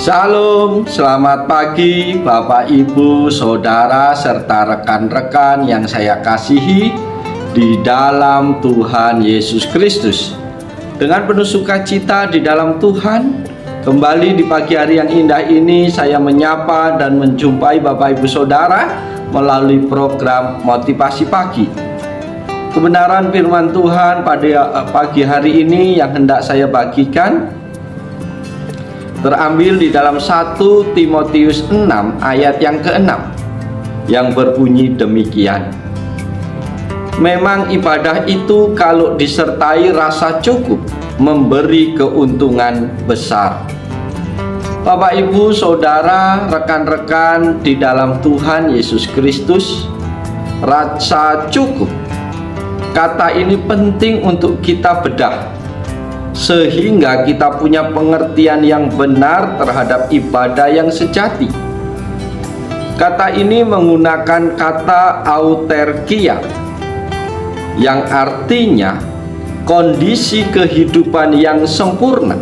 Shalom, selamat pagi Bapak, Ibu, Saudara, serta rekan-rekan yang saya kasihi di dalam Tuhan Yesus Kristus. Dengan penuh sukacita di dalam Tuhan, kembali di pagi hari yang indah ini saya menyapa dan menjumpai Bapak, Ibu, Saudara melalui program Motivasi Pagi. Kebenaran firman Tuhan pada pagi hari ini yang hendak saya bagikan terambil di dalam 1 Timotius 6 ayat yang ke-6 yang berbunyi demikian. Memang ibadah itu kalau disertai rasa cukup memberi keuntungan besar. Bapak, Ibu, Saudara, rekan-rekan di dalam Tuhan Yesus Kristus, rasa cukup, kata ini penting untuk kita bedah sehingga kita punya pengertian yang benar terhadap ibadah yang sejati. Kata ini menggunakan kata autarkia yang artinya kondisi kehidupan yang sempurna,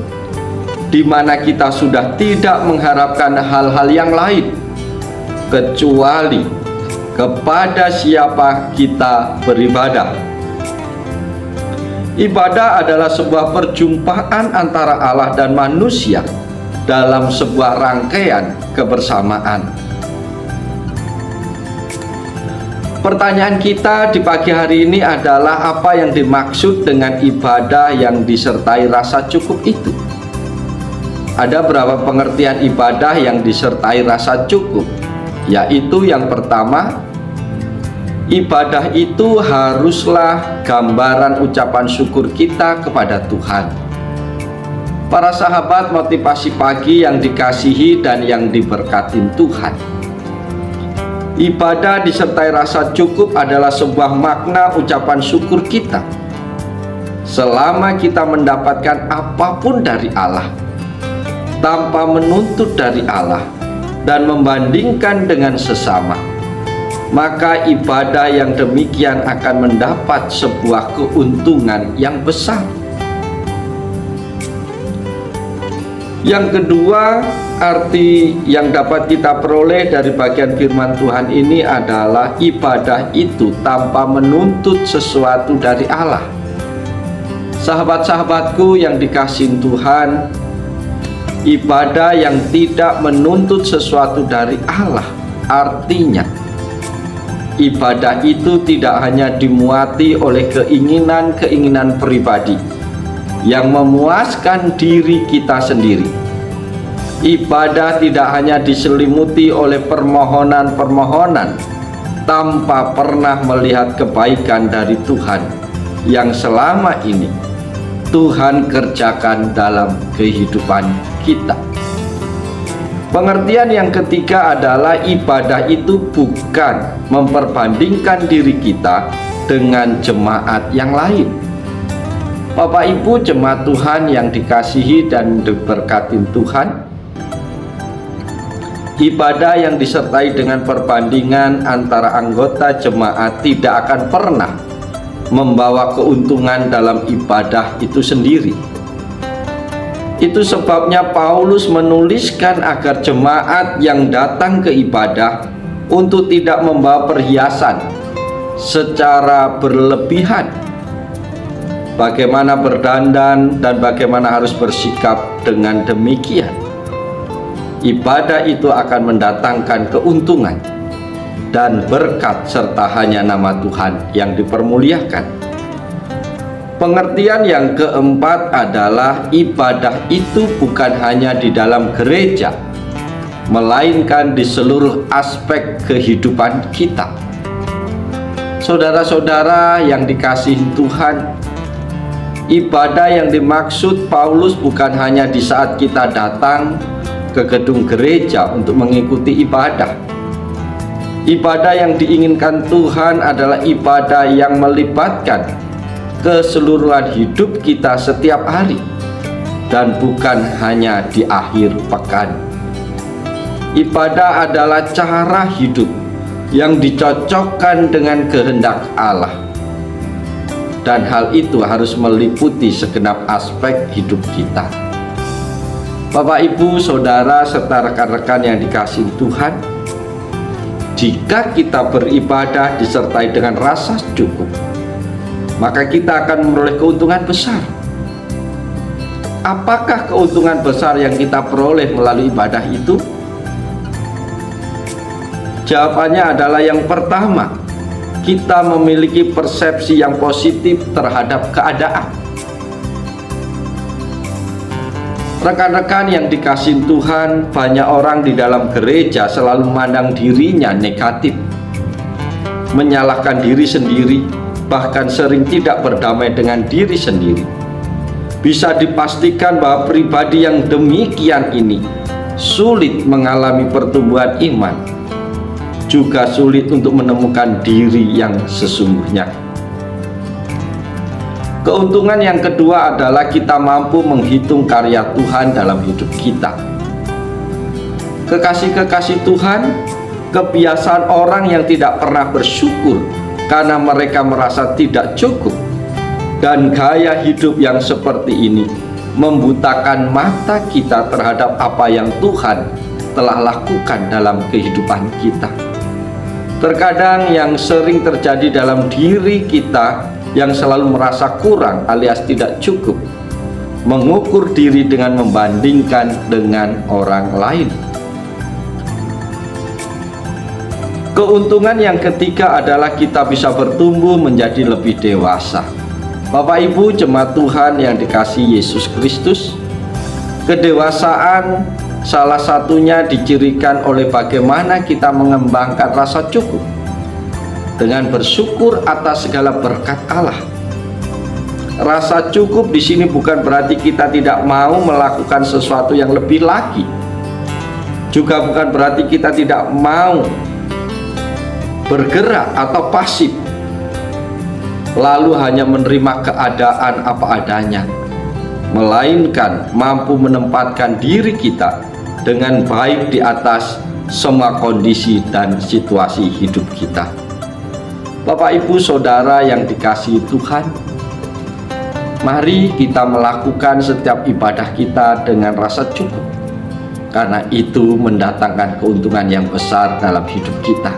di mana kita sudah tidak mengharapkan hal-hal yang lain kecuali kepada siapa kita beribadah. Ibadah adalah sebuah perjumpaan antara Allah dan manusia dalam sebuah rangkaian kebersamaan. Pertanyaan kita di pagi hari ini adalah apa yang dimaksud dengan ibadah yang disertai rasa cukup itu? Ada berapa pengertian ibadah yang disertai rasa cukup? Yaitu yang pertama, ibadah itu haruslah gambaran ucapan syukur kita kepada Tuhan. Para sahabat motivasi pagi yang dikasihi dan yang diberkatin Tuhan, ibadah disertai rasa cukup adalah sebuah makna ucapan syukur kita selama kita mendapatkan apapun dari Allah tanpa menuntut dari Allah dan membandingkan dengan sesama. Maka ibadah yang demikian akan mendapat sebuah keuntungan yang besar. Yang kedua, arti yang dapat kita peroleh dari bagian firman Tuhan ini adalah ibadah itu tanpa menuntut sesuatu dari Allah. Sahabat-sahabatku yang dikasihi Tuhan, ibadah yang tidak menuntut sesuatu dari Allah artinya ibadah itu tidak hanya dimuati oleh keinginan-keinginan pribadi yang memuaskan diri kita sendiri. Ibadah tidak hanya diselimuti oleh permohonan-permohonan tanpa pernah melihat kebaikan dari Tuhan yang selama ini Tuhan kerjakan dalam kehidupan kita. Pengertian yang ketiga adalah ibadah itu bukan memperbandingkan diri kita dengan jemaat yang lain. Bapak, Ibu, jemaat Tuhan yang dikasihi dan diberkati Tuhan, ibadah yang disertai dengan perbandingan antara anggota jemaat tidak akan pernah membawa keuntungan dalam ibadah itu sendiri. Itu sebabnya Paulus menuliskan agar jemaat yang datang ke ibadah untuk tidak membawa perhiasan secara berlebihan, bagaimana berdandan dan bagaimana harus bersikap. Dengan demikian, ibadah itu akan mendatangkan keuntungan dan berkat serta hanya nama Tuhan yang dipermuliakan. Pengertian yang keempat adalah ibadah itu bukan hanya di dalam gereja, melainkan di seluruh aspek kehidupan kita. Saudara-saudara yang dikasihi Tuhan, ibadah yang dimaksud Paulus bukan hanya di saat kita datang ke gedung gereja untuk mengikuti ibadah. Ibadah yang diinginkan Tuhan adalah ibadah yang melibatkan keseluruhan hidup kita setiap hari dan bukan hanya di akhir pekan. Ibadah adalah cara hidup yang dicocokkan dengan kehendak Allah, dan hal itu harus meliputi segenap aspek hidup kita. Bapak, Ibu, Saudara, serta rekan-rekan yang dikasihi Tuhan, jika kita beribadah disertai dengan rasa cukup, maka kita akan memperoleh keuntungan besar. Apakah keuntungan besar yang kita peroleh melalui ibadah itu? Jawabannya adalah yang pertama, kita memiliki persepsi yang positif terhadap keadaan. Rekan-rekan yang dikasihi Tuhan, banyak orang di dalam gereja selalu memandang dirinya negatif, menyalahkan diri sendiri, bahkan sering tidak berdamai dengan diri sendiri. Bisa dipastikan bahwa pribadi yang demikian ini sulit mengalami pertumbuhan iman, juga sulit untuk menemukan diri yang sesungguhnya. Keuntungan yang kedua adalah kita mampu menghitung karya Tuhan dalam hidup kita. Kekasih-kekasih Tuhan, kebiasaan orang yang tidak pernah bersyukur karena mereka merasa tidak cukup, dan gaya hidup yang seperti ini membutakan mata kita terhadap apa yang Tuhan telah lakukan dalam kehidupan kita. Terkadang yang sering terjadi dalam diri kita yang selalu merasa kurang alias tidak cukup, mengukur diri dengan membandingkan dengan orang lain. Keuntungan yang ketiga adalah kita bisa bertumbuh menjadi lebih dewasa. Bapak, Ibu, jemaat Tuhan yang dikasihi Yesus Kristus, kedewasaan salah satunya dicirikan oleh bagaimana kita mengembangkan rasa cukup dengan bersyukur atas segala berkat Allah. Rasa cukup di sini bukan berarti kita tidak mau melakukan sesuatu yang lebih lagi. Juga bukan berarti kita tidak mau bergerak atau pasif, lalu hanya menerima keadaan apa adanya, melainkan mampu menempatkan diri kita dengan baik di atas semua kondisi dan situasi hidup kita. Bapak, Ibu, Saudara yang dikasihi Tuhan, mari kita melakukan setiap ibadah kita dengan rasa cukup, karena itu mendatangkan keuntungan yang besar dalam hidup kita.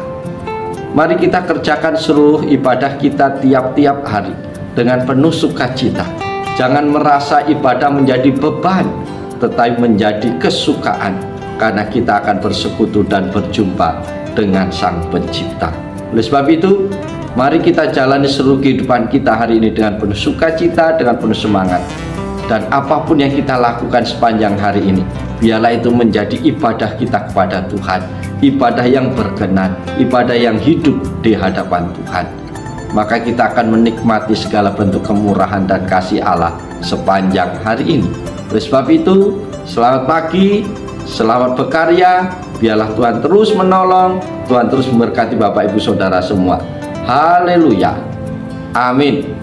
Mari kita kerjakan seluruh ibadah kita tiap-tiap hari dengan penuh sukacita. Jangan merasa ibadah menjadi beban, tetapi menjadi kesukaan, karena kita akan bersekutu dan berjumpa dengan Sang Pencipta. Oleh sebab itu, mari kita jalani seluruh kehidupan kita hari ini dengan penuh sukacita, dengan penuh semangat. Dan apapun yang kita lakukan sepanjang hari ini, biarlah itu menjadi ibadah kita kepada Tuhan, ibadah yang berkenan, ibadah yang hidup di hadapan Tuhan. Maka kita akan menikmati segala bentuk kemurahan dan kasih Allah sepanjang hari ini. Oleh sebab itu, selamat pagi, selamat berkarya. Biarlah Tuhan terus menolong, Tuhan terus memberkati Bapak, Ibu, Saudara semua. Haleluya. Amin.